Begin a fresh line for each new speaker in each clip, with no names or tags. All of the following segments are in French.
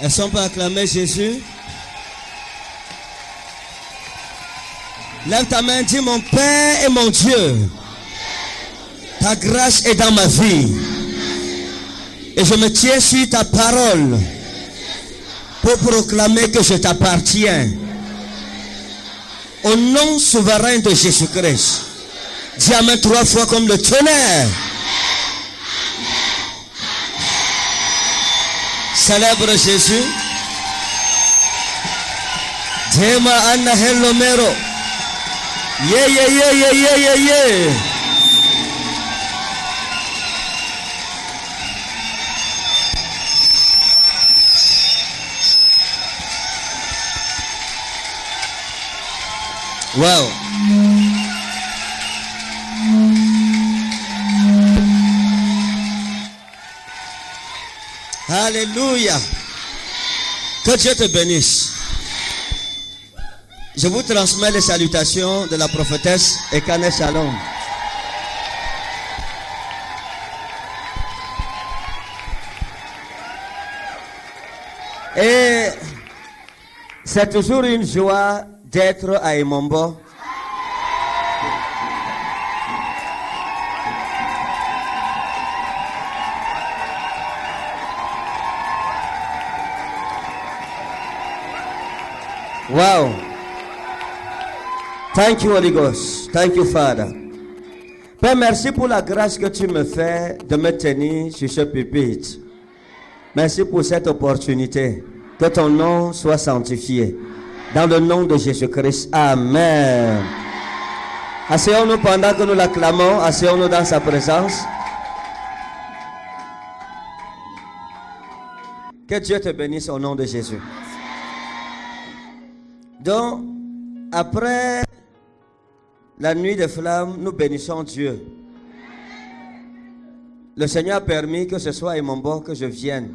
Est-ce qu'on peut acclamer Jésus? Lève ta main, dis mon Père et mon Dieu. Ta grâce est dans ma vie. Et je me tiens sur ta parole pour proclamer que je t'appartiens. Au nom souverain de Jésus-Christ. Dis amen 3 fois comme le tonnerre. Célèbre Jésus. Dema Anna Hellomero. Yeah, yeah, yeah, yeah, yeah, yeah, yeah. Wow. Alléluia. Que Dieu te bénisse. Je vous transmets les salutations de la prophétesse Ekane Shalom. Et c'est toujours une joie d'être à Emombo. Wow. Thank you, Holy Ghost. Thank you, Father. Père, merci pour la grâce que tu me fais de me tenir sur ce pupitre. Merci pour cette opportunité. Que ton nom soit sanctifié. Dans le nom de Jésus-Christ. Amen. Asseyons-nous pendant que nous l'acclamons. Asseyons-nous dans sa présence. Que Dieu te bénisse au nom de Jésus. Donc, après la nuit des flammes, nous bénissons Dieu. Le Seigneur a permis que ce soit à Emombo que je vienne.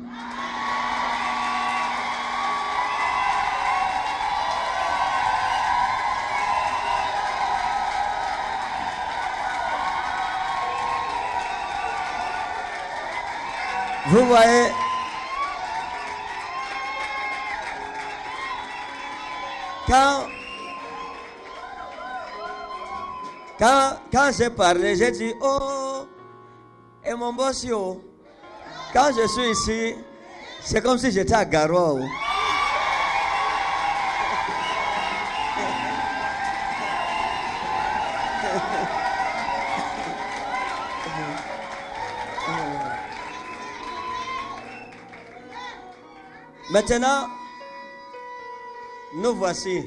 Vous voyez, quand j'ai parlé, j'ai dit, oh, et mon boss, yo. Quand je suis ici, c'est comme si j'étais à Garoua. Maintenant, nous voici.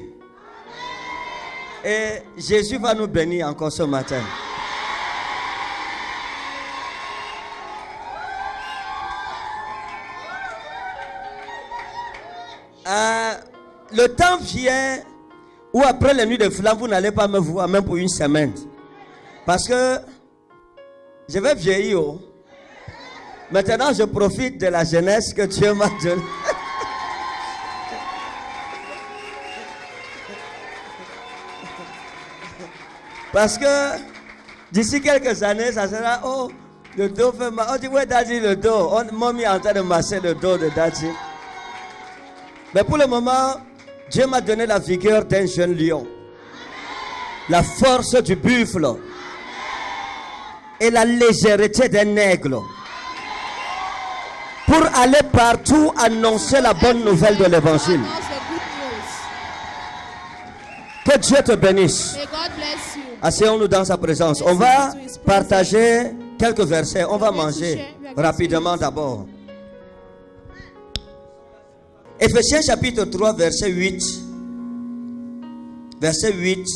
Et Jésus va nous bénir encore ce matin. Le temps vient où après les nuits de flammes, vous n'allez pas me voir même pour une semaine. Parce que je vais vieillir. Maintenant, je profite de la jeunesse que Dieu m'a donnée. Parce que d'ici quelques années, ça sera, oh, le dos fait mal. On dit, ouais, Daddy, le dos. Mommy est en train de masser le dos de Daddy. Mais pour le moment, Dieu m'a donné la vigueur d'un jeune lion. La force du buffle. Et la légèreté d'un aigle. Pour aller partout annoncer la bonne nouvelle de l'évangile. Que Dieu te bénisse. Asseyons-nous dans sa présence. On va partager quelques versets. On va manger rapidement d'abord. Éphésiens chapitre 3, verset 8. Verset 8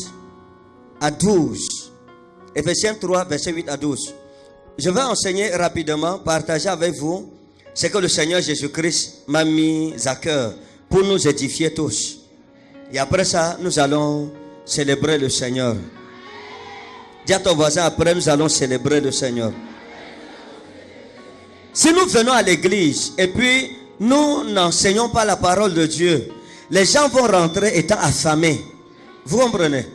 à 12. Éphésiens 3, verset 8 à 12. Je vais enseigner rapidement, partager avec vous ce que le Seigneur Jésus-Christ m'a mis à cœur pour nous édifier tous. Et après ça, nous allons célébrer le Seigneur. Dis à ton voisin, après nous allons célébrer le Seigneur. Si nous venons à l'église et puis nous n'enseignons pas la parole de Dieu, les gens vont rentrer étant affamés. Vous comprenez?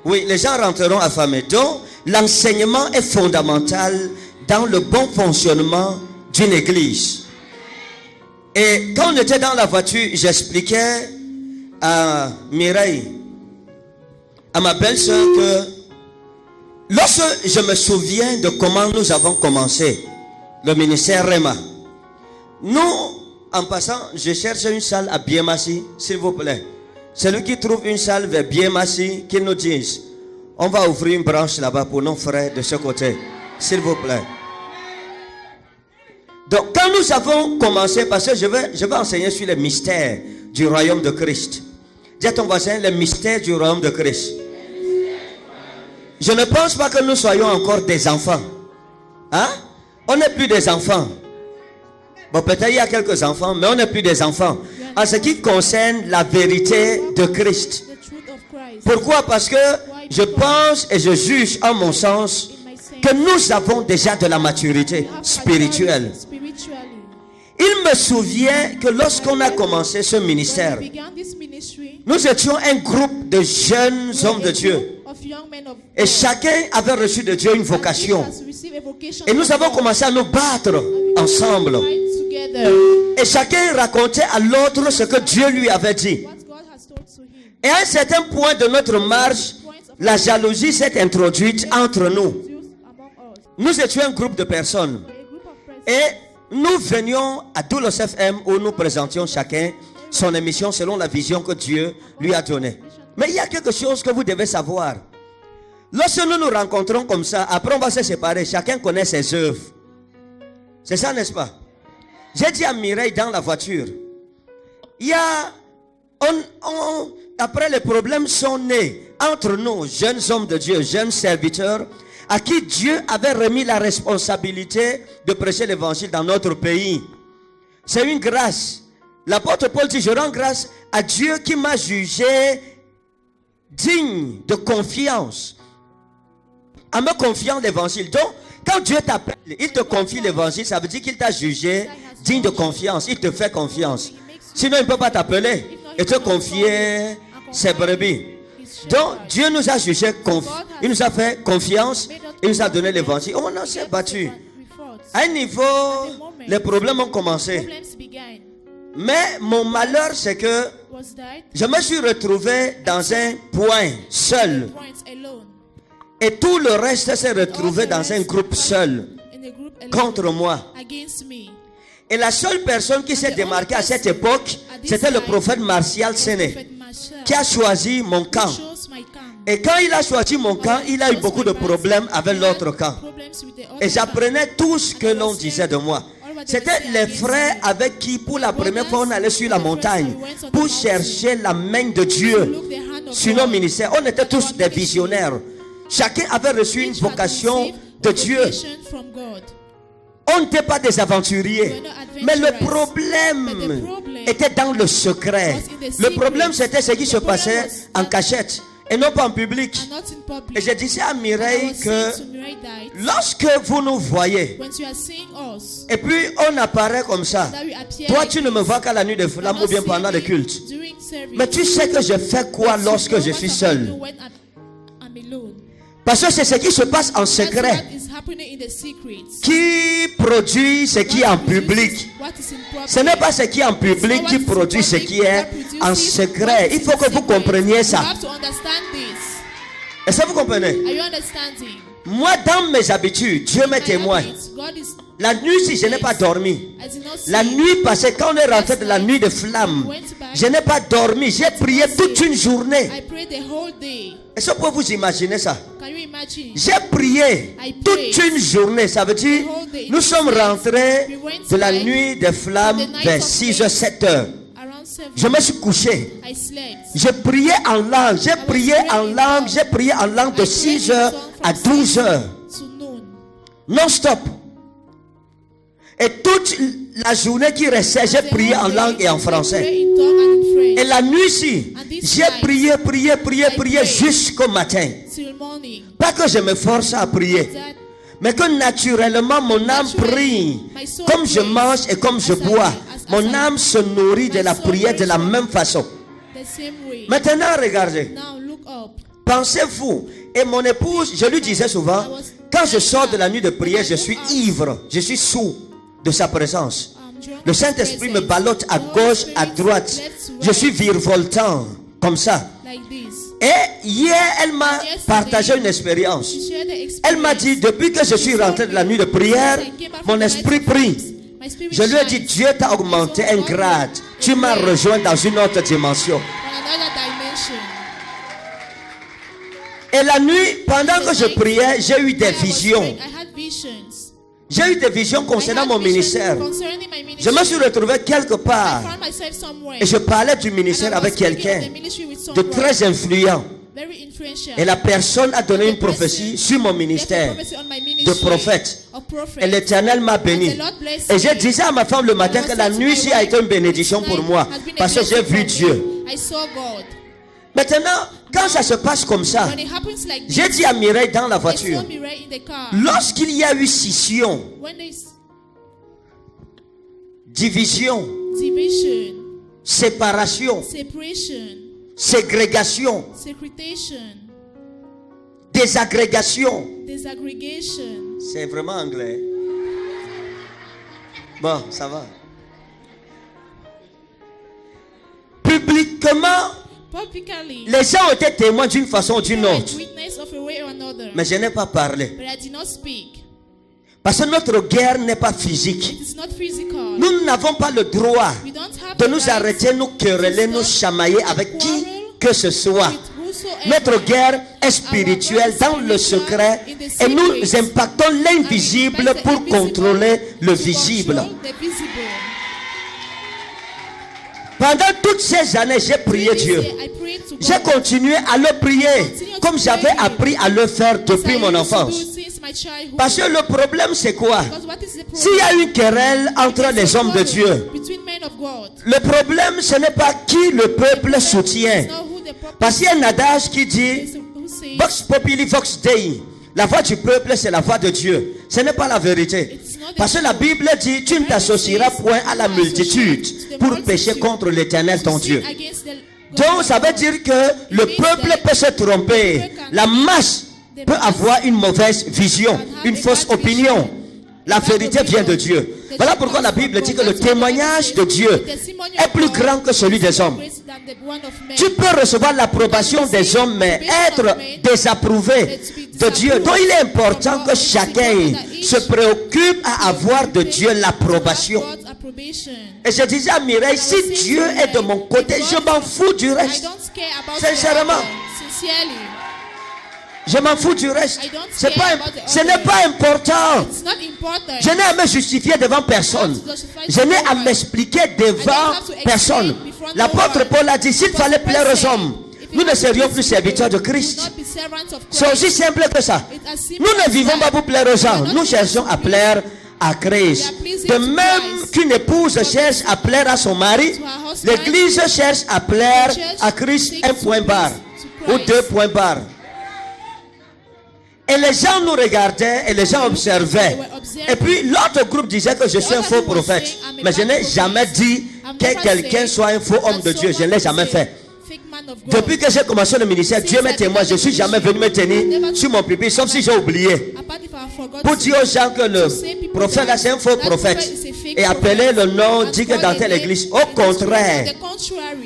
Oui, les gens rentreront affamés. Donc, l'enseignement est fondamental dans le bon fonctionnement d'une église. Et quand on était dans la voiture, j'expliquais à Mireille, à ma belle-sœur, que lorsque je me souviens de comment nous avons commencé le ministère Rema, nous, en passant, je cherche une salle à Biémassi, s'il vous plaît. Celui qui trouve une salle vers Biémassi, qu'il nous dise. On va ouvrir une branche là-bas pour nos frères de ce côté, s'il vous plaît. Donc, quand nous avons commencé, parce que je vais enseigner sur les mystères du royaume de Christ. Dis à ton voisin, les mystères du royaume de Christ. Je ne pense pas que nous soyons encore des enfants. Hein? On n'est plus des enfants. Bon, peut-être il y a quelques enfants, mais on n'est plus des enfants. En ce qui concerne la vérité de Christ. Pourquoi? Parce que je pense et je juge en mon sens que nous avons déjà de la maturité spirituelle. Il me souvient que lorsqu'on a commencé ce ministère, nous étions un groupe de jeunes hommes de Dieu. Et chacun avait reçu de Dieu une vocation. Et nous avons commencé à nous battre ensemble. Et chacun racontait à l'autre ce que Dieu lui avait dit. Et à un certain point de notre marche, la jalousie s'est introduite entre nous. Nous étions un groupe de personnes. Et nous venions à Doulos FM où nous présentions chacun son émission selon la vision que Dieu lui a donnée. Mais il y a quelque chose que vous devez savoir. Lorsque nous nous rencontrons comme ça, après on va se séparer, chacun connaît ses œuvres. C'est ça, n'est-ce pas? J'ai dit à Mireille dans la voiture, il y a... après les problèmes sont nés entre nous, jeunes hommes de Dieu, jeunes serviteurs, à qui Dieu avait remis la responsabilité de prêcher l'évangile dans notre pays. C'est une grâce. L'apôtre Paul dit, je rends grâce à Dieu qui m'a jugé digne de confiance, en me confiant l'évangile. Donc, quand Dieu t'appelle, il te confie l'évangile, ça veut dire qu'il t'a jugé digne de confiance, il te fait confiance. Sinon, il ne peut pas t'appeler et te confier ses brebis. Donc, Dieu nous a jugé, il nous a fait confiance, il nous a donné l'évangile. On s'est battu. À un niveau, les problèmes ont commencé. Mais mon malheur, c'est que je me suis retrouvé dans un point seul. Et tout le reste s'est retrouvé dans un groupe seul contre moi. Et la seule personne qui s'est démarquée à cette époque, c'était le prophète Martial Séné, qui a choisi mon camp. Et quand il a choisi mon camp, il a eu beaucoup de problèmes avec l'autre camp. Et j'apprenais tout ce que l'on disait de moi. C'était les frères avec qui, pour la première fois, on allait sur la montagne pour chercher la main de Dieu sur nos ministères. On était tous des visionnaires. Chacun avait reçu une vocation de Dieu. On n'était pas des aventuriers. Mais le problème était dans le secret. Le problème, c'était ce qui se passait en cachette et non pas en public. Et je disais à Mireille que lorsque vous nous voyez et puis on apparaît comme ça, toi tu ne me vois qu'à la nuit de flamme ou bien pendant le culte. Mais tu sais que je fais quoi lorsque je suis seul? Parce que c'est ce qui se passe en secret qui produit ce qui est en public. Ce n'est pas ce qui est en public qui produit ce qui est en secret. Il faut que vous compreniez ça. Est-ce que vous comprenez? Moi, dans mes habitudes, Dieu m'est témoin. La nuit, si je n'ai pas dormi, la nuit passée, quand on est rentré de la nuit de flamme, je n'ai pas dormi. J'ai prié toute une journée. Est-ce que vous pouvez vous imaginer ça? J'ai prié toute une journée. Ça veut dire, nous sommes rentrés de la nuit de flamme vers 6h, 7h. Je me suis couché. J'ai prié en langue. J'ai prié en langue. J'ai prié en langue de 6h à 12h. Non-stop. Et toute la journée qui restait, j'ai prié en langue et en français. Et la nuit-ci, j'ai prié jusqu'au matin. Pas que je me force à prier, mais que naturellement mon âme prie. Comme je mange et comme je bois, mon âme se nourrit de la prière de la même façon. Maintenant, regardez. Pensez-vous, et mon épouse, je lui disais souvent, quand je sors de la nuit de prière, je suis ivre, je suis sourd de sa présence. Le Saint-Esprit me ballotte à gauche, à droite. Je suis virevoltant, comme ça. Et hier, elle m'a partagé une expérience. Elle m'a dit, depuis que je suis rentré de la nuit de prière, mon esprit prie. Je lui ai dit, Dieu t'a augmenté un grade. Tu m'as rejoint dans une autre dimension. Et la nuit, pendant que je priais, j'ai eu des visions. J'ai eu des visions concernant mon ministère. Je me suis retrouvé quelque part. Et je parlais du ministère avec quelqu'un de très influent. Et la personne a donné une prophétie sur mon ministère de prophète. Et l'Éternel m'a béni. Et j'ai dit à ma femme le matin que la nuit a été une bénédiction pour moi. Parce que j'ai vu Dieu. Maintenant, quand ça se passe comme ça, j'ai dit à Mireille dans la voiture, lorsqu'il y a eu scission, division, séparation, ségrégation, désagrégation, c'est vraiment anglais. Bon, ça va. Publiquement, les gens ont été témoins d'une façon ou d'une autre. Mais je n'ai pas parlé. Parce que notre guerre n'est pas physique. Nous n'avons pas le droit de nous arrêter, nous quereller, nous chamailler avec qui que ce soit. Notre guerre est spirituelle dans le secret et nous impactons l'invisible pour contrôler le visible. Pendant toutes ces années, j'ai prié Dieu. J'ai continué à le prier comme j'avais appris à le faire depuis mon enfance. Parce que le problème c'est quoi? S'il y a une querelle entre les hommes de Dieu, le problème ce n'est pas qui le peuple soutient. Parce qu'il y a un adage qui dit Vox populi vox Dei. La voix du peuple c'est la voix de Dieu. Ce n'est pas la vérité. Parce que la Bible dit tu ne t'associeras point à la multitude pour pécher contre l'Éternel ton Dieu. Donc ça veut dire que le peuple peut se tromper. La masse peut avoir une mauvaise vision, une fausse opinion. La vérité vient de Dieu. Voilà pourquoi la Bible dit que le témoignage de Dieu est plus grand que celui des hommes. Tu peux recevoir l'approbation des hommes, mais être désapprouvé de Dieu. Donc il est important que chacun se préoccupe à avoir de Dieu l'approbation. Et je disais à Mireille, si Dieu est de mon côté, je m'en fous du reste. Sincèrement. Je m'en fous du reste. Ce n'est pas important. Je n'ai à me justifier devant personne. Je n'ai à m'expliquer devant personne. L'apôtre Paul a dit, s'il fallait plaire aux hommes, nous ne serions plus serviteurs de Christ. C'est aussi simple que ça. Nous ne vivons pas pour plaire aux gens. Nous cherchons à plaire à Christ. De même qu'une épouse cherche à plaire à son mari, l'église cherche à plaire à Christ, un point barre ou deux points barres. Et les gens nous regardaient et les gens observaient. Et puis l'autre groupe disait que je suis un faux prophète. Mais je n'ai jamais dit que quelqu'un soit un faux homme de Dieu. Je ne l'ai jamais fait. Depuis que j'ai commencé le ministère, Dieu m'est témoin. Je ne suis jamais venu me tenir sur mon pupitre, sauf si j'ai oublié. Pour dire aux gens que le prophète là c'est un faux prophète. Et appeler le nom, dire que dans telle église. Au contraire,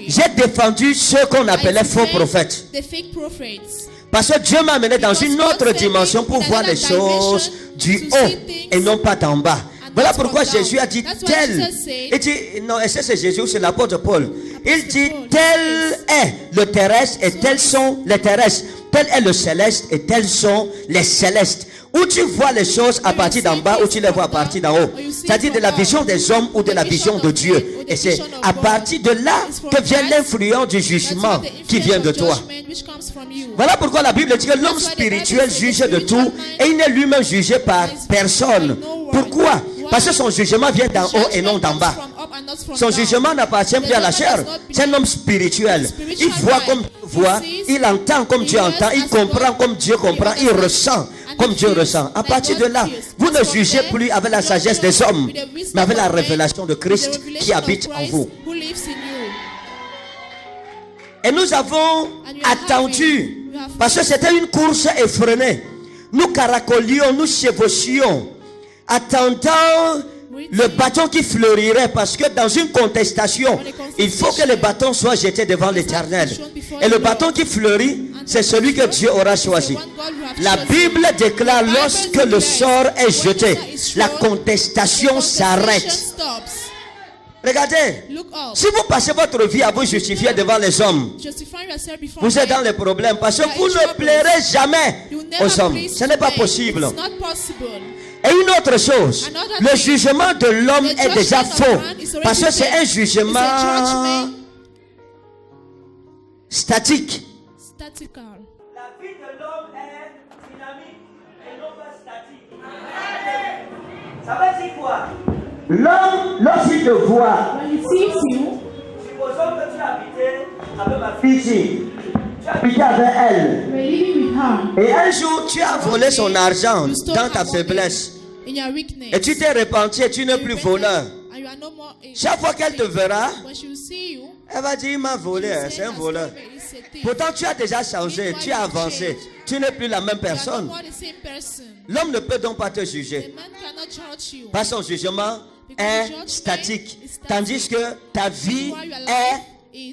j'ai défendu ceux qu'on appelait faux prophètes. Parce que Dieu m'a amené dans une autre dimension pour voir les choses du haut et non pas d'en bas. Voilà pourquoi Jésus a dit tel. Il dit, non, est-ce que c'est Jésus ou c'est l'apôtre Paul? Il dit tel est le terrestre et tels sont les terrestres. Tel est le céleste et tels sont les célestes. Où tu vois les choses à partir d'en bas ou tu les vois à partir d'en haut. C'est-à-dire de la vision des hommes ou de la vision de Dieu. Et c'est à partir de là que vient l'influence du jugement qui vient de toi. Voilà pourquoi la Bible dit que l'homme spirituel juge de tout et il n'est lui-même jugé par personne. Pourquoi? Parce que son jugement vient d'en haut et non d'en bas. Son jugement n'appartient plus à la chair. C'est un homme spirituel. Il voit comme Dieu voit, il entend comme Dieu entend, il comprend comme Dieu comprend, il ressent comme Dieu ressent. À partir de là, vous ne jugez plus avec la sagesse des hommes, mais avec la révélation de Christ qui habite en vous. Et nous avons attendu, parce que c'était une course effrénée. Nous caracolions, nous chevauchions, attendant le bâton qui fleurirait, parce que dans une contestation, il faut que le bâton soit jeté devant l'Éternel. Et le bâton qui fleurit, c'est celui que Dieu aura choisi. La Bible déclare, lorsque le sort est jeté, la contestation s'arrête. Regardez, si vous passez votre vie à vous justifier devant les hommes, vous êtes dans les problèmes, parce que vous ne plairez jamais aux hommes. Ce n'est pas possible. Et une autre chose, le jugement de l'homme est déjà faux, parce que c'est un jugement statique. La vie de l'homme est dynamique et non pas statique. Ça veut dire quoi? L'homme, lorsqu'il te voit, supposons que tu habitais avec ma fille ici, tu habitais avec elle, et un jour tu as volé son argent dans ta faiblesse, et tu t'es repenti et tu n'es plus voleur. Chaque fois qu'elle te verra, elle va dire, il m'a volé, c'est un voleur. Pourtant tu as déjà changé, tu as avancé, tu n'es plus la même personne. L'homme ne peut donc pas te juger, parce que son jugement est statique, tandis que ta vie est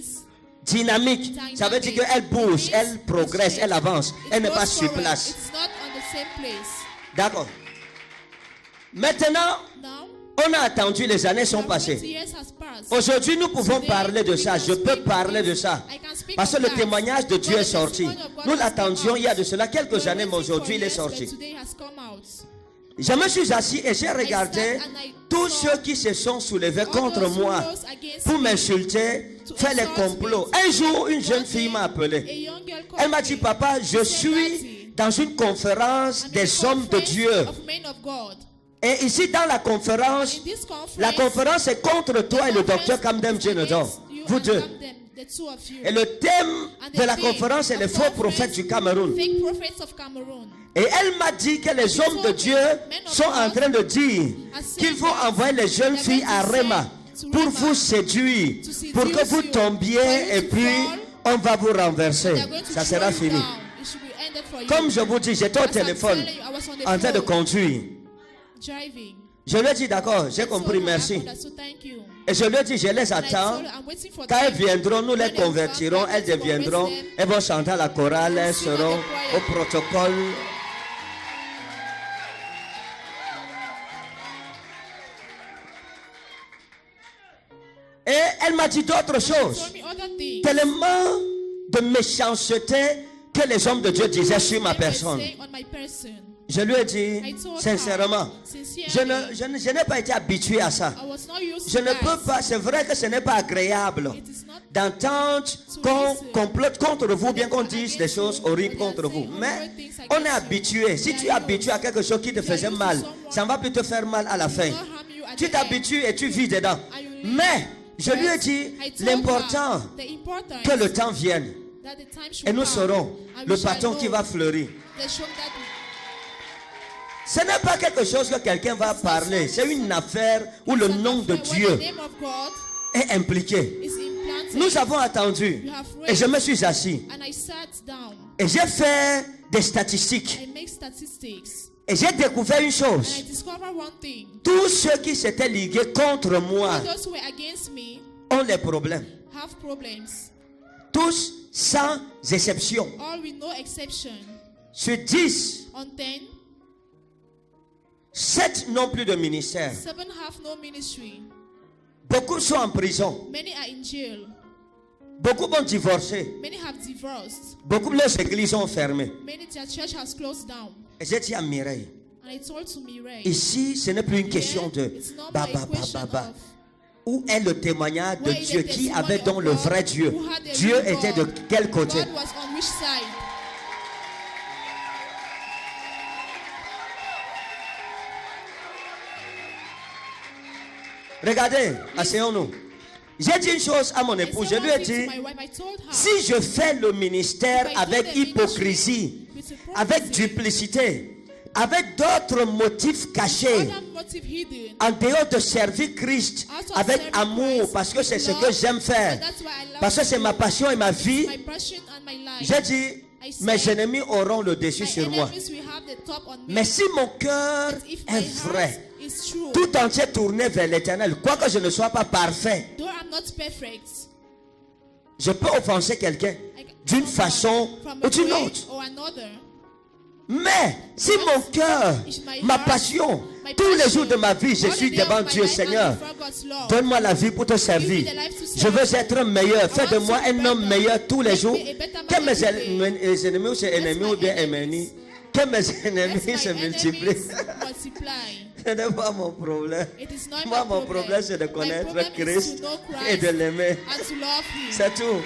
dynamique. Ça veut dire qu'elle bouge, elle progresse, elle avance, elle n'est pas sur place. D'accord. Maintenant, on a attendu, les années sont passées. Aujourd'hui, nous pouvons parler de ça. Je peux parler de ça. Parce que le témoignage de Dieu est sorti. Nous l'attendions il y a de cela quelques années, mais aujourd'hui, il est sorti. Je me suis assis et j'ai regardé tous ceux qui se sont soulevés contre moi pour m'insulter, faire les complots. Un jour, une jeune fille m'a appelé. Elle m'a dit, papa, je suis dans une conférence des hommes de Dieu. Et ici dans la conférence est contre toi et le docteur Kamdem Djenedor, vous deux. Et le thème de la conférence est les faux prophètes du Cameroun. Et elle m'a dit que les hommes de Dieu sont en train de dire qu'il faut envoyer les jeunes filles à Rema pour vous séduire, pour que vous tombiez et puis on va vous renverser. Ça sera fini. Comme je vous dis, j'étais au téléphone en train de conduire. Je lui ai dit d'accord, j'ai compris, merci. Et je lui ai dit, je les attends. Quand elles viendront, nous les convertirons, elles deviendront, elles vont chanter à la chorale, elles seront au protocole. Et elle m'a dit d'autres choses. Tellement de méchanceté que les hommes de Dieu disaient sur ma personne. Je lui ai dit, sincèrement, je n'ai pas été habitué à ça. Je ne peux pas, c'est vrai que ce n'est pas agréable d'entendre qu'on complote contre vous, bien qu'on dise des choses horribles contre vous. Mais on est habitué. Si tu es habitué à quelque chose qui te faisait mal, ça ne va plus te faire mal à la fin. Tu t'habitues et tu vis dedans. Mais je lui ai dit, l'important, que le temps vienne. Et nous saurons le bâton qui va fleurir. Ce n'est pas quelque chose que quelqu'un va parler. C'est une affaire où le nom de Dieu est impliqué. Nous avons attendu. Et je me suis assis. Et j'ai fait des statistiques. Et j'ai découvert une chose. Tous ceux qui s'étaient ligués contre moi ont des problèmes. Tous sans exception. Sur 10, 7 n'ont plus de ministère. Beaucoup sont en prison. Beaucoup vont divorcer. Beaucoup de leurs églises sont fermées. Et j'ai dit à Mireille, ici ce n'est plus une question de baba. Où est le témoignage de Dieu? Qui avait donc le vrai Dieu? Dieu était de quel côté? Regardez, asseyons-nous. J'ai dit une chose à mon époux. Je lui ai dit, si je fais le ministère avec hypocrisie, avec duplicité, avec d'autres motifs cachés, en dehors de servir Christ avec amour, parce que c'est ce que j'aime faire, parce que c'est ma passion et ma vie, j'ai dit, mes ennemis auront le dessus sur moi. Mais si mon cœur est vrai,
is true.
tout entier tourné vers l'éternel. Quoique je ne sois pas parfait,
Though I'm not perfect,
je peux offenser quelqu'un
I can
d'une
offend
façon
from
ou
a
d'une
way
autre.
or another.
Mais si mon cœur, ma passion, tous les jours de ma vie, je suis devant Dieu, Seigneur, donne-moi la vie pour te servir. Je veux être meilleur. Fais de moi un homme meilleur tous les jours. Que mes ennemis se ennemis ou bien ennemis. Que mes ennemis se multiplient. Ce n'est pas mon problème. Moi, mon problème, c'est de connaître Christ et de l'aimer. C'est tout.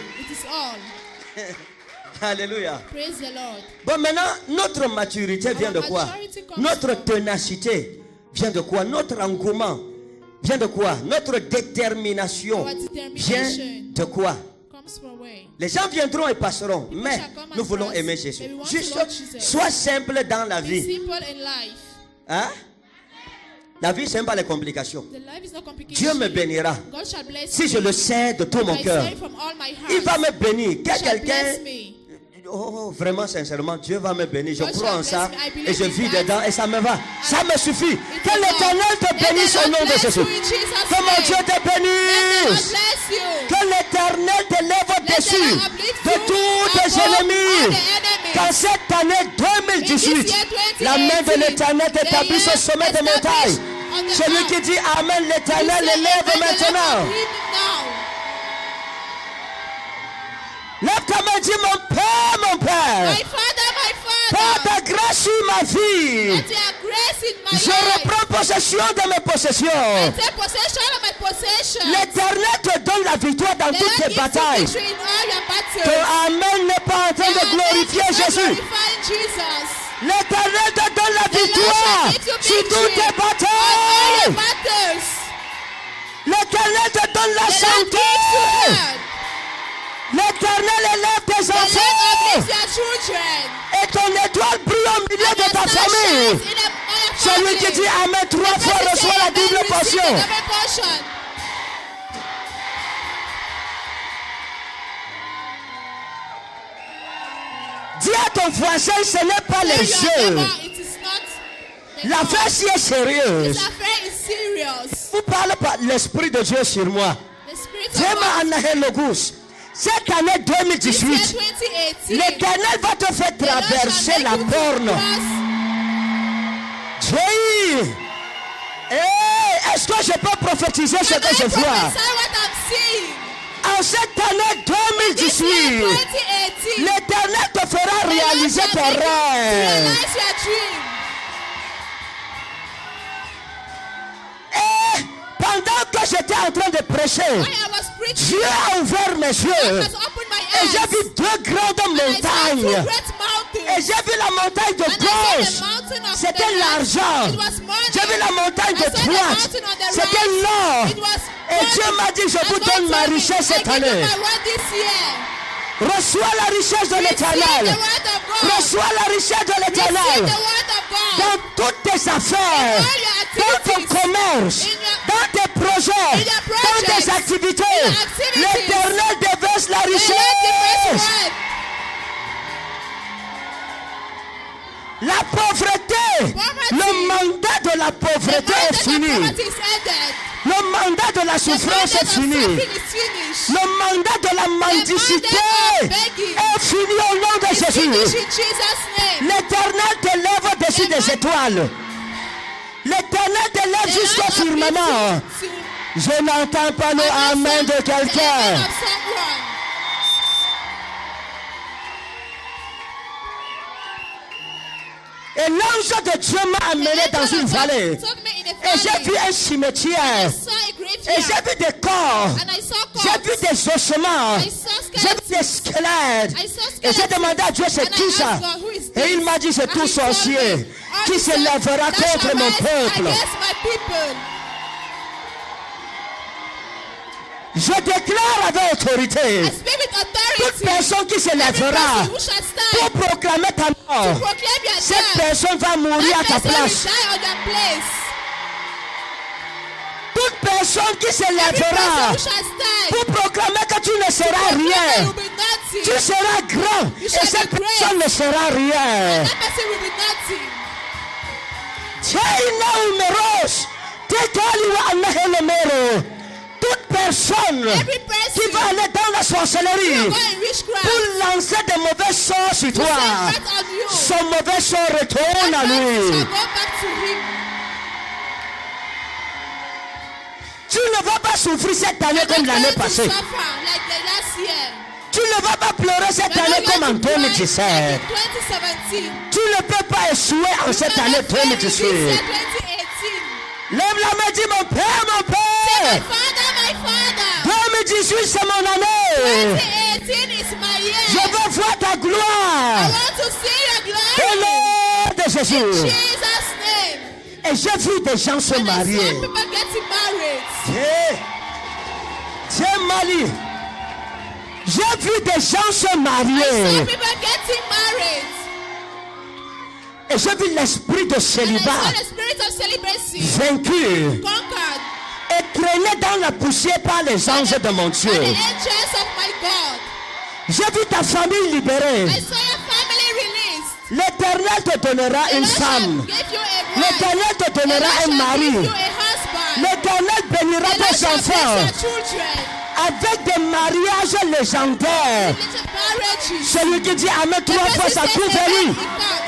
Alléluia.
Praise the Lord.
Bon, maintenant, notre maturité vient de quoi? Notre ténacité vient de quoi? Notre engouement vient de quoi? Notre détermination vient de quoi? Les gens viendront et passeront, mais nous voulons aimer Jésus. Juste, sois simple dans la vie. Hein? La vie, ce n'est pas les complications. Dieu me bénira. Si je le sais de tout mon cœur, il va me bénir. Quelqu'un... Oh, vraiment, sincèrement, Dieu va me bénir. Je crois en ça et je vis dedans et ça me va. Ça me suffit. Que l'Éternel te bénisse au nom de Jésus. Que mon Dieu te bénisse. Que l'Éternel te lève au-dessus de tous tes ennemis. Qu'en cette année 2018, la main de l'Éternel t'établisse au sommet des montagnes. Celui qui dit Amen, l'Éternel l'élève maintenant. Lève ta main, dis mon Père, mon Père. Par ta grâce sur ma vie, je reprends possession de mes possessions. L'Éternel te donne la victoire dans toutes tes batailles. Ton Amen n'est pas en train de glorifier Jésus. L'Éternel te donne la victoire sur toutes tes batailles. L'Éternel te donne la santé. L'Éternel élève tes enfants. Et ton étoile brille au milieu de ta famille. Celui qui dit Amen 3 fois reçoit la double portion. Dis à ton voisin, ce n'est pas les jeux. L'affaire si est sérieuse. Vous parlez pas l'Esprit de Dieu sur moi. Dieu m'a anahe logus. Cette année 2018, l'Éternel va te faire traverser la borne. Dieu, est-ce que je peux prophétiser ce que je vois? En cette année 2018, l'Éternel te fera réaliser tes rêves. Et pendant que j'étais en train de prêcher, Dieu a ouvert mes yeux et j'ai vu deux grandes montagnes. Et j'ai vu la montagne de gauche, c'était l'argent. J'ai vu la montagne de droite, c'était l'or. Et Dieu m'a dit, je vous donne ma richesse cette année. Reçois la richesse de l'Éternel. Reçois la richesse de l'Éternel. Dans toutes tes affaires, dans ton commerce, dans tes projets, dans tes activités, l'Éternel déverse la richesse. La pauvreté, le mandat de la pauvreté est fini. Le mandat de la souffrance est fini. Le mandat de la mendicité est fini au nom de Jésus. L'Éternel te lève au-dessus des étoiles. L'Éternel te lève jusqu'au firmament. Je n'entends pas le amen de quelqu'un. Et l'ange de Dieu m'a amené dans une vallée. Et j'ai vu un cimetière. Et j'ai vu des corps. J'ai vu des ossements. J'ai vu des squelettes. Et j'ai demandé à Dieu, c'est qui ça? Et il m'a dit, c'est tout sorcier qui se lèvera contre mon peuple. Je déclare avec autorité, toute personne qui se lèvera pour proclamer ta mort, cette personne va mourir à ta place. Toute personne qui se lèvera pour proclamer que tu ne seras rien, tu seras grand et cette personne ne sera rien.
personne
Every person
qui va aller dans la sorcellerie
who go in witchcraft,
pour lancer des mauvais sorts sur
to
toi,
send wrath on you,
son mauvais sort retourne
that
à
wrath
lui.
shall go back to him.
Tu ne vas pas souffrir cette année
You're
comme
not
l'année
going to
passée.
suffer like the last year.
Tu ne vas pas pleurer cette
You're
année
not
comme en
going to cry
2017.
like in 2017.
Tu ne peux pas échouer en cette année 2018. Lève la main, dis mon père, mon
My
père.
father,
2018, c'est mon année.
2018 is my
Je
year.
veux voir ta
I
gloire.
want to see your
Au
glory.
nom de
In
Jésus.
Jesus' name.
Et j'ai vu des gens se
And I saw
marier.
people getting married.
Tiens, Mali. J'ai vu des gens se
I saw
marier.
people getting married.
Et j'ai vu l'esprit de
And I saw
célibat
the spirit of celibacy
vaincu
conquered
et traîné dans la poussière par les anges de mon
by
Dieu.
the angels of my God.
J'ai vu ta famille libérée.
I saw your family released.
L'Éternel te donnera
The
une
Lord shall
femme.
give you a wife.
L'Éternel te
The
donnera
Lord
un
shall give
mari.
you a husband.
L'Éternel bénira
The Lord
tes
shall bless
enfants
your children.
avec des mariages légendaires.
Little marriages.
Celui qui dit Amen
The
trois fois,
person
ça
says
trouve
amen,
lui.
it comes.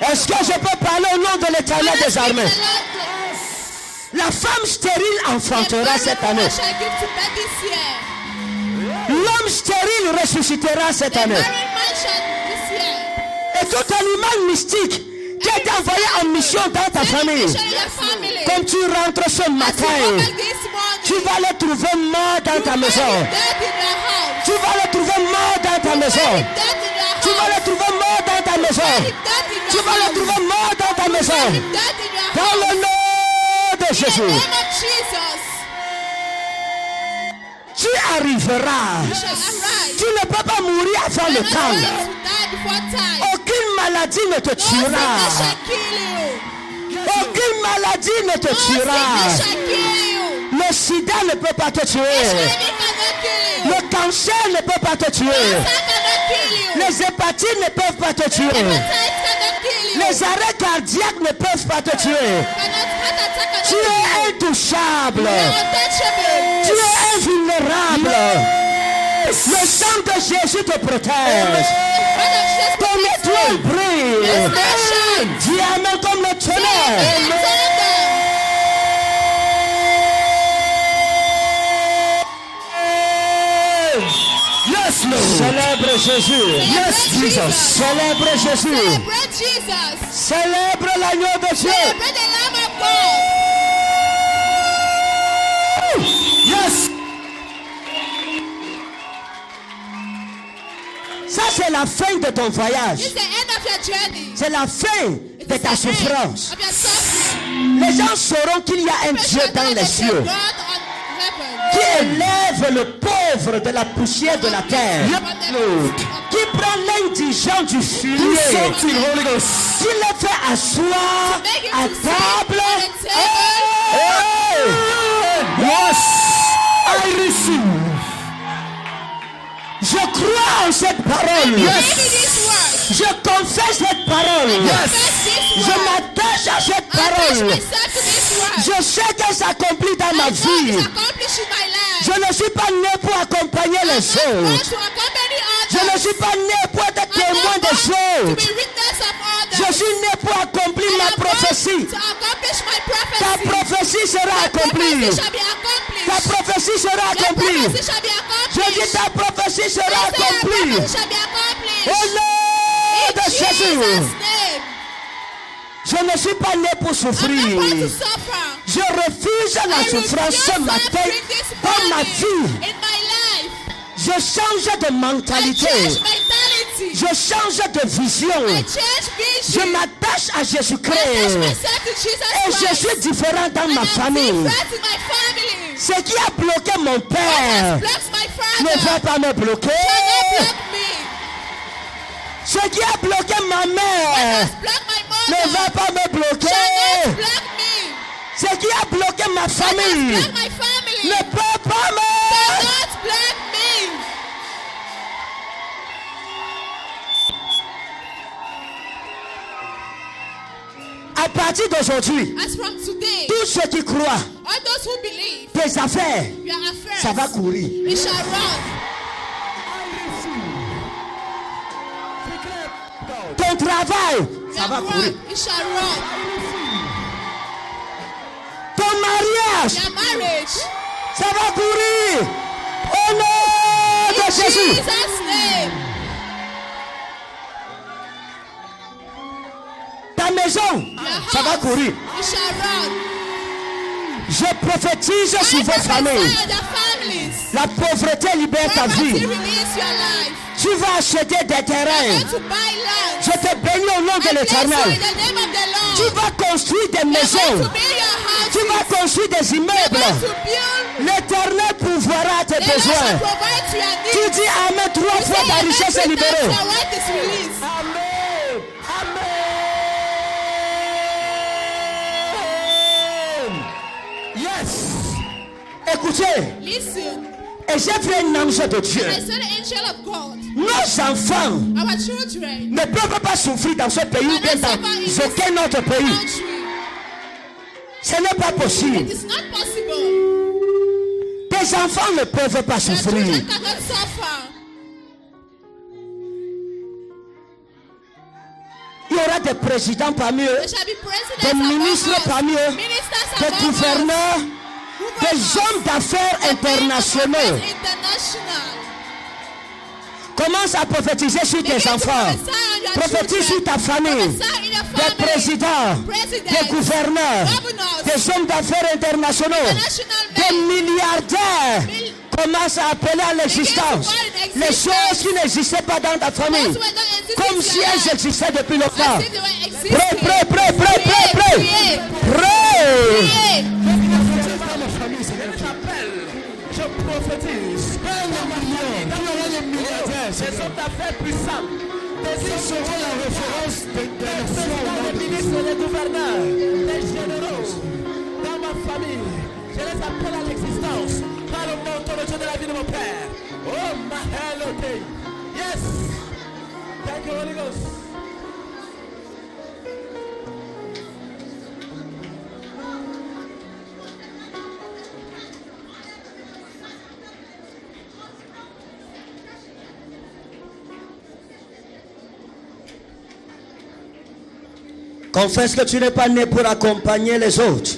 Est-ce que je peux parler au nom de l'Éternel des armées?
The Lord
La femme stérile enfantera cette année.
shall give to baby this year.
L'homme stérile ressuscitera cette
The
année.
married man shall this year.
Et tout animal mystique qui est envoyé en mission dans ta famille,
Mission in your family.
comme tu rentres ce
As you
matin,
open this morning,
tu vas le trouver mort dans ta maison.
death in your house.
Tu vas le trouver mort dans ta maison.
Death in your house.
Tu vas le trouver mort dans ta maison.
Death in
Tu
your
vas le
house.
trouver mort dans ta maison.
Death in your
Dans
house.
le nom de
In the
Jésus,
name of Jesus,
tu arriveras.
you shall arise.
Tu ne peux pas mourir avant
You
le
are not
temps.
going to die before time.
Aucune maladie ne te
No sickness
tuera.
shall kill you.
Aucune maladie ne te
No
tuera.
sickness shall kill you.
Le sida ne peut pas te tuer.
Enemy cannot kill you.
Le cancer ne peut pas te tuer.
Cancer cannot kill you.
Les hépatites ne peuvent pas te tuer.
Hepatitis cannot kill you.
Les arrêts cardiaques ne peuvent pas te tuer.
Heart attack
Tu
cannot
es
kill you.
intouchable.
You are untouchable.
Tu es invulnérable. Le sang de Jésus te protège.
Blood of Jesus
Ton
protects
étoile
you.
brille.
Your star shines.
Dis Amen comme le tonnerre.
Amen.
Yes, Lord. Célèbre Jésus.
Yes, Jesus.
Célèbre Jésus.
Celebrate Jesus.
Célèbre l'agneau de Dieu.
Celebrate the Lamb of God.
Yes. Ça, c'est la fin de ton voyage.
It's the end of your journey.
C'est la fin
It
de
is
ta
the
souffrance.
end of your suffering.
Les gens sauront qu'il y a un Dieu dans les cieux
God on heaven.
qui élève le pauvre de la poussière de la terre, qui prend l'indigent du filier, qui le fait asseoir
Make him
à
to sit
table.
at the table.
Hey! Yes, I receive. Je crois en cette parole.
Believe in this word.
Je confesse cette parole.
Confess this
Je
word.
m'attache à cette
I attach
parole.
myself to this word.
Je sais qu'elle s'accomplit dans ma
I know
vie.
it's accomplished in my life.
Je ne suis pas né pour accompagner les
I'm not
autres.
to accompany
Je ne
others.
suis pas né pour être
I'm
témoin
not
des
born to
autres.
be witness of others.
Je suis né pour accomplir ma
I'm born
prophétie.
to accomplish my
Ta
prophecy.
prophétie sera
My
accomplie.
prophecy shall be accomplished.
Ta prophétie sera
Your
accomplie.
prophecy shall be
Je
accomplished.
dis ta prophétie sera
I say your
accomplie.
prophecy shall be accomplished.
Au nom de
In
Jésus.
Jesus' name.
Je ne suis pas né pour
I'm not
souffrir.
going to suffer.
Je refuse la
I
souffrance
refuse
ce matin
suffering this
dans ma
morning
vie.
in my life.
Je change de
I
mentalité.
change mentality.
Je change de vision.
I change
Je
vision.
m'attache à
I attach
Jésus-Christ.
myself to Jesus
Et je
Christ.
suis différent dans
And
ma
I'm
famille.
different in my family.
Ce qui a bloqué mon
What
père
has blocked my
ne
father
va pas me bloquer.
cannot block me.
Ce qui a bloqué ma
What
mère
has blocked my
ne va
mother
pas me bloquer.
cannot block me.
Ce qui a bloqué ma
What has
famille
blocked my family
ne peut pas me...
cannot block me.
partir d'aujourd'hui,
As from today,
tous ceux qui croient,
all those who believe,
tes affaires,
your affairs,
ça va courir.
it shall run.
Ton travail, ça va
Your
courir.
work, it shall run.
Ton mariage,
Your marriage,
ça va courir. Au nom de
in
Jésus.
Jesus' name.
Ta maison,
Your
ça va
house,
courir.
it shall run.
Je prophétise sur
I
vos
prophesy
familles.
on their families.
La pauvreté libère ta
Poverty
vie.
release your life.
Tu vas acheter des
You're
terrains.
going to buy land.
Je te bénis au nom de
I bless you
l'Éternel.
in the name of the
Tu
Lord.
vas construire des
You're going
maisons.
to build your house.
Tu vas construire des
You're
immeubles.
going to build.
L'Éternel pourvoira tes
The Lord shall
besoins.
provide to your
Tu
needs.
dis Amen trois
You
fois,
say
ta
amen
richesse est
3 times,
libérée.
your wealth is released.
Amen. Amen. Yes. Écoutez,
Listen.
et j'ai vu un ange de Dieu.
I saw the angel of God.
Nos enfants
Our children.
ne peuvent pas souffrir dans ce pays ou bien dans aucun autre pays.
Country.
Ce n'est pas possible.
It is not possible.
Tes enfants ne peuvent pas
Your
souffrir.
children cannot suffer.
Il y aura des présidents parmi eux,
There shall be
des
presidents
ministres
among us,
parmi eux,
ministers
des
among us,
gouverneurs, des
governors,
hommes d'affaires internationaux.
international.
Commence à prophétiser sur tes
Begin to
enfants.
prophesy on your
Prophétise sur
children.
ta famille.
Prophesy in your
Des
family.
présidents,
Presidents,
des gouverneurs,
governors,
des hommes d'affaires internationaux,
international
des
men.
milliardaires. Commence à appeler à l'existence
Begin to call in
les
existence.
choses qui n'existaient pas dans ta famille,
Those who were not existing
comme
in
si
your
elles
life,
existaient depuis longtemps.
as if they were existing.
Pray, pray, pray, pray, pray, pray.
Pray.
Pray.
Pray.
Je prophétise. Ces hommes d'affaires puissants. Ils seront la référence des ministres, des gouverneurs, des généraux. Dans ma famille, je les appelle à l'existence. Par le montant de Dieu de la vie de mon Père. Oh, my hello day. Yes. Thank you, Holy Ghost. Confesse que tu n'es pas né pour accompagner les autres.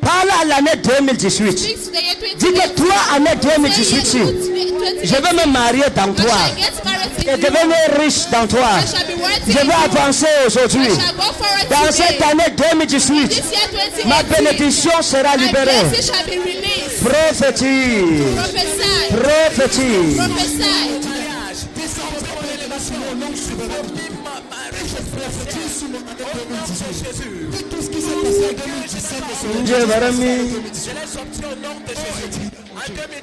Parle à l'année 2018.
Speak to the year
Dis que
2018.
toi, année
Say
2018,
yes to 2018.
je vais me marier dans
I
toi
shall get married
et
in you.
devenir riche dans toi.
I shall be wealthy
Je
in
vais
you.
avancer aujourd'hui.
I shall go forward
Dans
today.
cette année 2018,
This year 2018,
ma bénédiction sera
my
libérée.
blessing shall be released.
Prophétise.
Prophesy.
Prophétise.
Prophesy.
Dieu va ramener.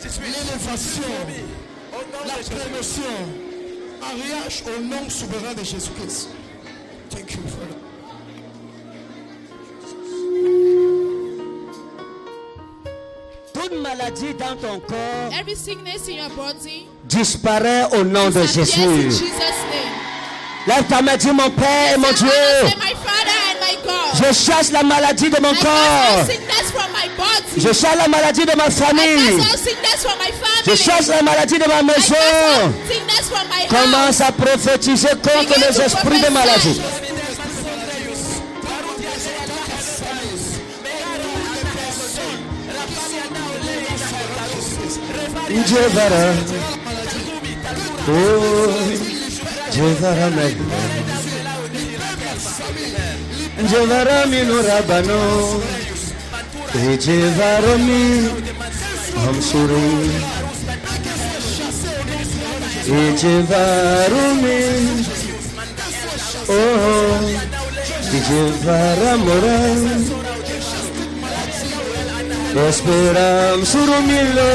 L'élévation, la promotion, mariage au nom souverain de Jésus-Christ. Thank you, Father.
Toute maladie dans ton corps
Every sickness in your body
disparaît au nom de
disappears in
Jésus.
Jesus' name.
Lève ta main, dis mon Père et mon
Say,
Dieu.
my Father and my God.
Je chasse la maladie de mon
I cast
corps.
all sickness from my body.
Je chasse la maladie de ma
I
famille.
cast all sickness from my
Je
family.
chasse la maladie de ma
I cast
maison.
all sickness from my house.
Commence à prophétiser contre
Begin
les
to
esprits de maladie. Dieu verra. Oh, Dieu verra meg. Dieu verra mi no rabano. Et Dieu verra mi hamsuri. Et Dieu verra mi. Oh, Dieu verra mora. Esperam surumilo.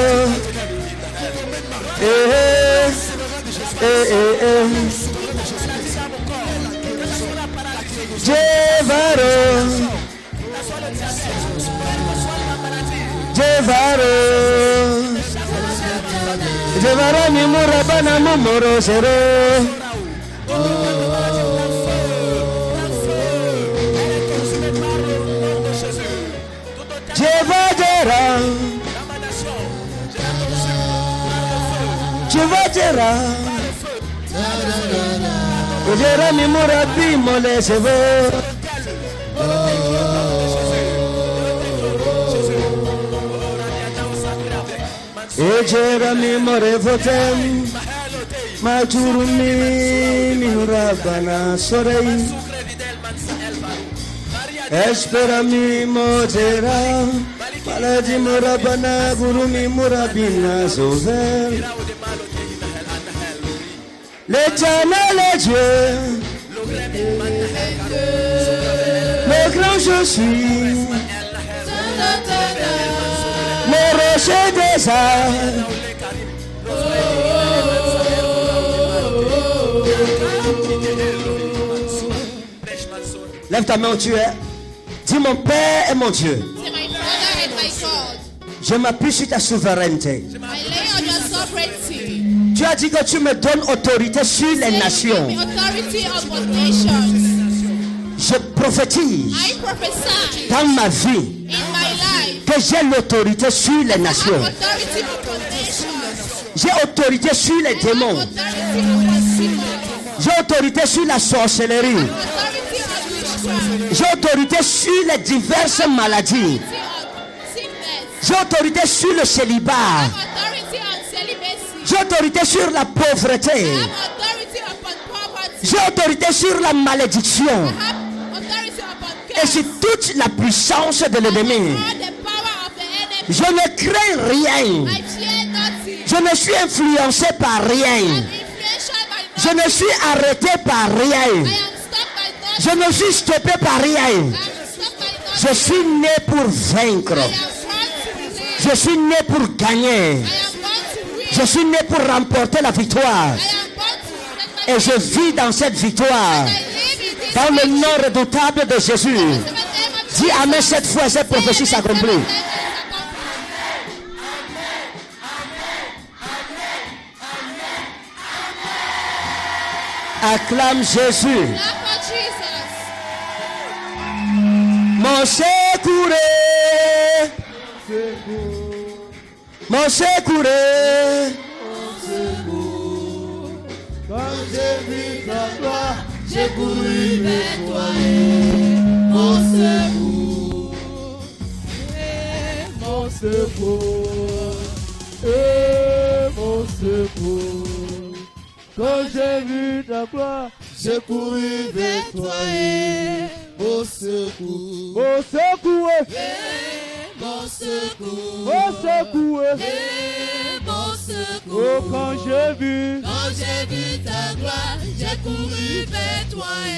Jevaro, Jevaro, Jevaro mi murabana mumoro sero.
Ojera. Ojera mi murabi mole sevo. Ojera mi more votem. Majurumi mi murabana sorei. Espera mi motera. Malaji murabana gurumi murabina sover. L'éternel est Dieu, le grand je suis, le rocher des arts. Lève ta main où tu es. Dis mon Père et mon Dieu.
Say, my Father and my God,
Je m'appuie sur ta souveraineté.
I lay on your sovereignty.
Tu as dit que tu me donnes autorité sur les
Give me
nations.
authority upon nations.
Je prophétise
I prophesy
dans ma vie
in my life.
que j'ai l'autorité sur les
I have
nations.
authority upon nations.
J'ai autorité sur les
I have
démons.
authority upon demons.
J'ai autorité sur la sorcellerie.
Authority on witchcraft.
J'ai autorité sur les diverses maladies.
Authority on sickness.
J'ai autorité sur le célibat.
Authority on celibacy.
J'ai autorité sur la pauvreté.
I have authority upon poverty.
J'ai autorité sur la malédiction.
I have authority upon
Et
curse.
sur toute la puissance de l'ennemi.
All the power of the enemy.
Je ne crains rien.
I fear nothing.
Je ne suis influencé par
I'm
rien.
influential by
Je
nothing.
ne suis arrêté par rien.
I am stopped by nothing.
Je ne suis stoppé par rien.
I am stopped by
Je
nothing.
suis né pour vaincre.
I am born to live.
Je suis né pour gagner.
I am born to win.
Je suis né pour remporter la victoire.
I am born to take my
Et je vis dans cette victoire.
I live in this
Dans le
victory.
nom redoutable de Jésus.
In the name of
Dis
Jesus.
Amen cette fois, cette prophétie s'accomplit.
Amen.
Acclame Jésus.
Clap for Jesus.
Mon secours. Mon secours.
Quand j'ai vu ta gloire, j'ai couru vers toi et mon secours. Et mon secours. Et mon secours. Quand j'ai vu ta gloire, j'ai couru vers toi et mon secours. Mon secours. Et mon secours. Mon secours. Et mon secours. Oh, quand j'ai vu ta gloire, j'ai couru vers toi et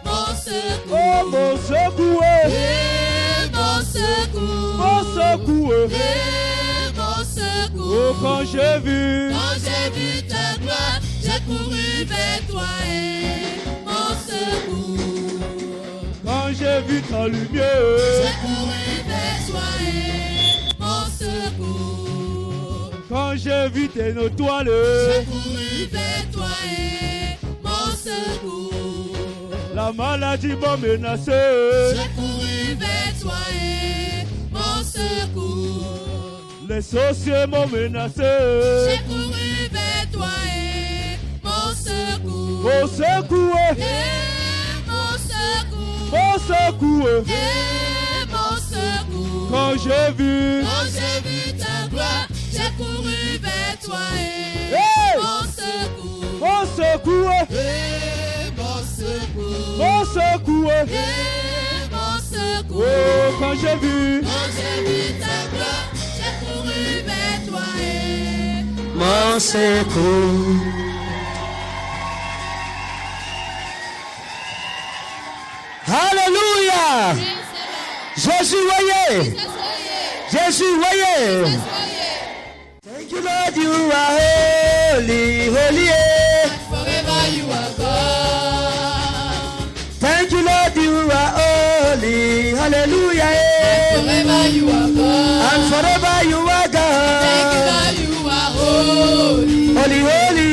mon secours. Oh, mon secours. Et mon secours. Mon secours. Et mon secours. Oh, quand j'ai vu ta gloire, j'ai couru vers toi et mon secours. Quand j'ai vu ta lumière, j'ai couru vers toi et mon secours. Quand j'ai vu tes étoiles, j'ai couru vers toi et mon secours. La maladie m'a menacé, j'ai couru vers toi et mon secours. Les sorciers m'ont menacé, j'ai couru vers toi et mon secours. Mon secours, et mon secours. Mon secours, et mon secours. Quand j'ai vu ta gloire, j'ai couru vers toi et mon secours. Mon secours, et mon secours. Mon secours, et mon secours. Oh, quand j'ai vu ta gloire, j'ai couru vers toi et
Mon secours. Alléluia.
Praise the Lord.
Jésus, voyez.
Jesus, oye.
Jésus, voyez.
Jesus, oye.
Thank you, Lord, you are holy, holy.
Forever you are God.
Thank you, Lord, you are holy, hallelujah.
Forever you are God.
And forever you are
Thank you,
God.
Lord, you are holy.
Holy, holy.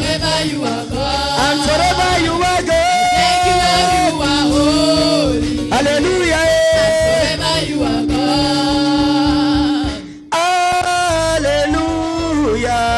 Forever you are God.
And forever you are
Thank you, Lord,
God.
you are holy.
Hallelujah.
Forever you are God.
Hallelujah.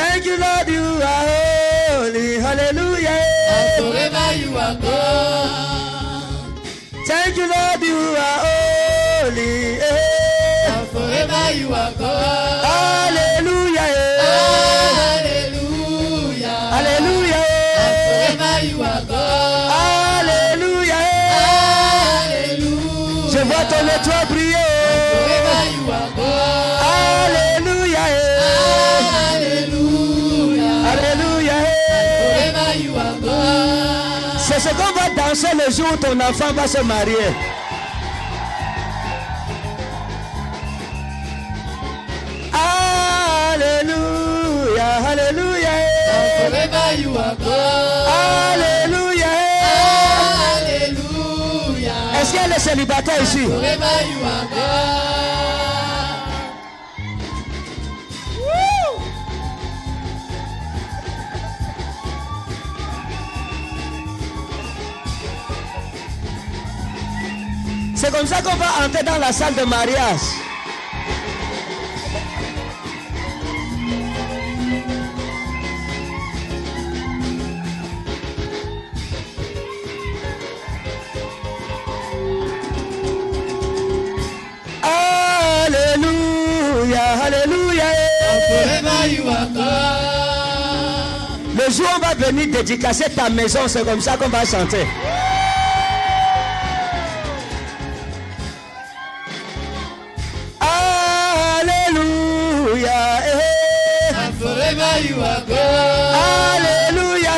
Thank you, Lord, you are holy. Hallelujah.
And forever you are God.
Thank you, Lord, you are holy.
And forever you are God.
Hallelujah.
Hallelujah.
Hallelujah.
And forever you are God.
Hallelujah.
Hallelujah.
Je vois ton étoile briller.
Forever you are God.
Alléluia.
Hallelujah.
Alléluia.
Forever you are God.
C'est ce qu'on va danser le jour où ton enfant va se marier. Alléluia. Alléluia.
Forever you are God.
Alléluia.
Hallelujah.
Est-ce qu'il y a les célibataires ici?
Forever you are God.
C'est comme ça qu'on va entrer dans la salle de mariage. Alléluia, alléluia.
Forever you are God.
Le jour où on va venir dédicacer ta maison, c'est comme ça qu'on va chanter. Alléluia.
And forever you are God.
Alléluia.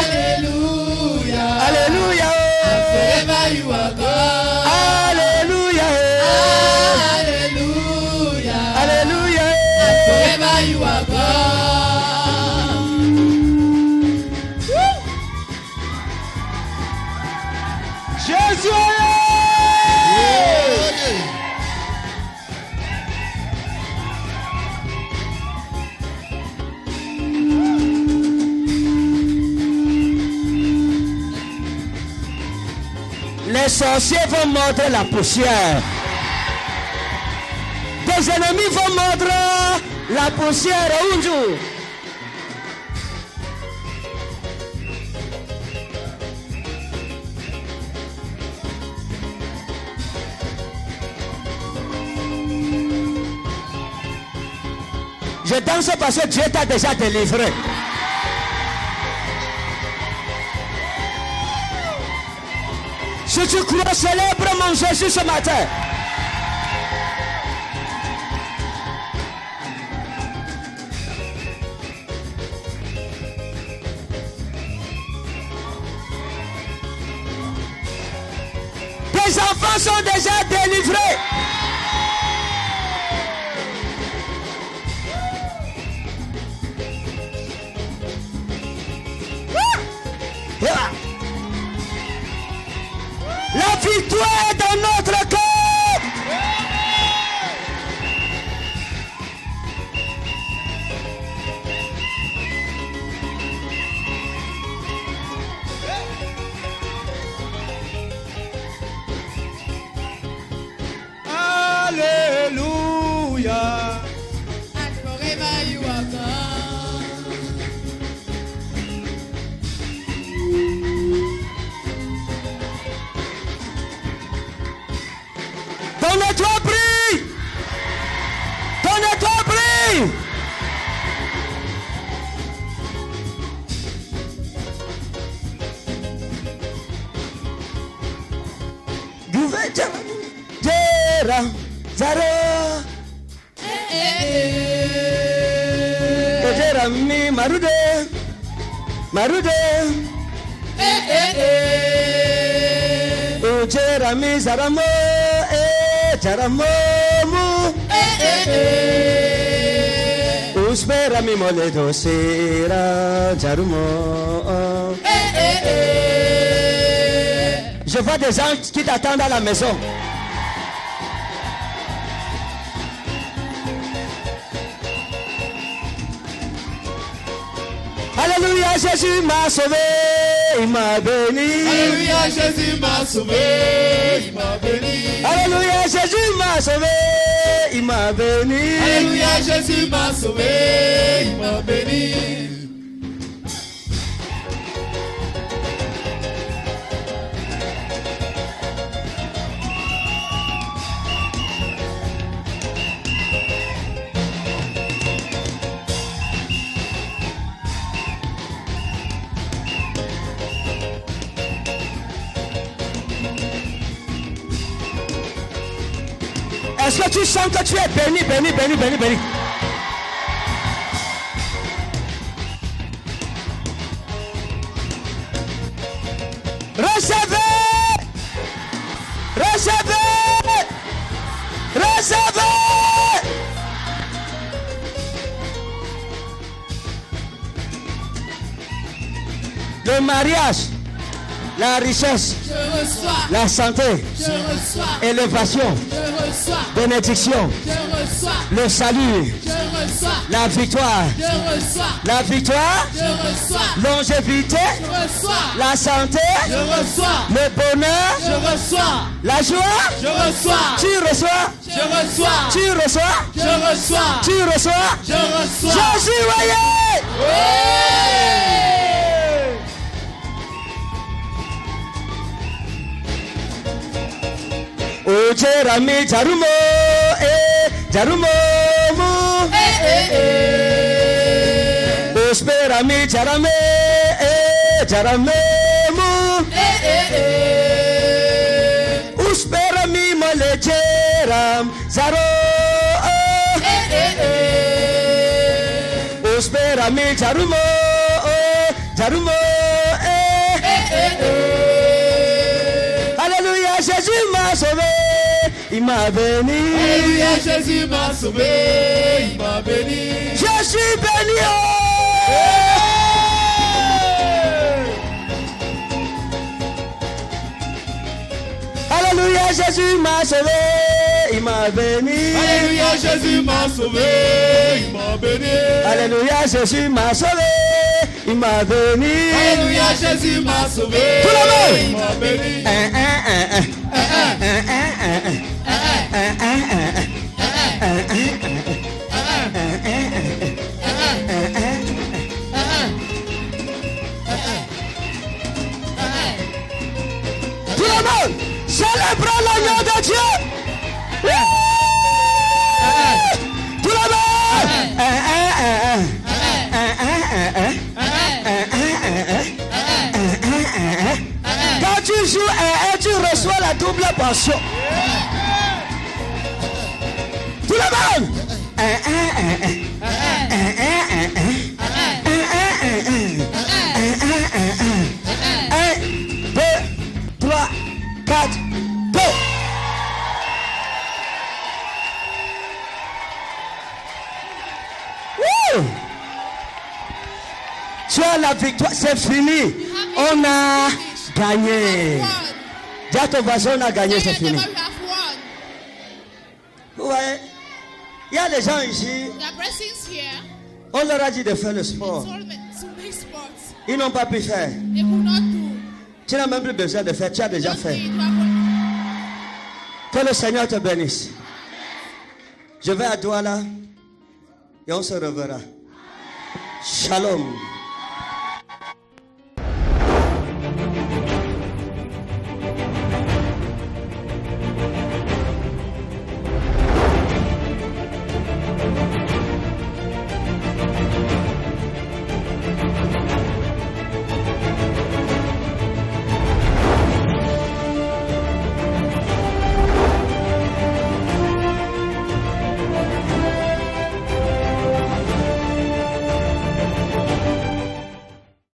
Hallelujah.
Alléluia.
And forever you are God.
Alléluia.
Hallelujah.
Alléluia.
And forever you are God.
Jésus. Les sorciers vont mordre la poussière. Tes ennemis vont mordre la poussière un jour. Je danse parce que Dieu t'a déjà délivré. Si tu crois, célèbre mon Jésus ce matin. Tes enfants sont déjà délivrés. La victoire est dans notre cœur. Alléluia.
And forever you are God.
Ton étoile brille. Ton étoile brille. Jera, Zara, Jera mi marude, marude, Jera mi zaramo, jaramo mu, Uspera mi moledo sera, jarumo. Je vois des gens qui t'attendent à la maison. Alléluia, Jésus m'a sauvé, il m'a béni.
Alléluia, Jésus m'a sauvé, il m'a béni.
Alléluia, Jésus m'a sauvé, il m'a béni.
Alléluia, Jésus m'a sauvé, il m'a béni.
Est-ce que tu sens que tu es béni, béni, béni, béni, béni? Recevez! Recevez! Recevez! Le mariage, la richesse,
Je reçois,
la santé,
je reçois,
élévation,
je reçois,
bénédiction,
je reçois,
le salut,
je reçois,
la victoire,
je reçois,
la victoire,
je reçois,
longévité,
je reçois,
la santé,
je reçois,
le bonheur,
je reçois,
la joie.
je reçois,
Tu reçois,
je reçois,
tu reçois,
je reçois,
tu reçois.
je reçois.
Jésus, voyez. O Jerami Jarumo, Jarumo, O Sperami Jarame, Jarame, O Sperami Malejeram, Zaro, O Sperami Jarumo, Jarumo, Alléluia, Jésus m'a sauvé. Il m'a béni.
Alléluia, Jésus m'a sauvé, il m'a béni.
Je suis béni. Alléluia, Jésus m'a sauvé. Il m'a béni.
Alléluia, Jésus m'a sauvé, il m'a béni.
Alléluia, Jésus m'a sauvé. Il m'a béni.
Alléluia, Jésus m'a sauvé,
Tout le monde.
il m'a béni.
Tout le monde, célébrons l'agneau de Dieu. Tout le monde. Quand tu joues tu reçois la double portion. Tout le monde. 1, 2, 3, 4, go. Woo! Tu as la victoire, c'est fini. On a gagné. Dis à ton voisin, on a gagné, c'est fini. Vous voyez, il y a des gens ici,
There are persons here
on leur a dit de faire le sport.
told me to make sports.
Ils n'ont pas pu faire.
They could not do.
Tu n'as même plus besoin de faire, tu as déjà
Just
fait.
say it happened.
Que le Seigneur te bénisse. Je vais à Douala et on se reverra. Shalom.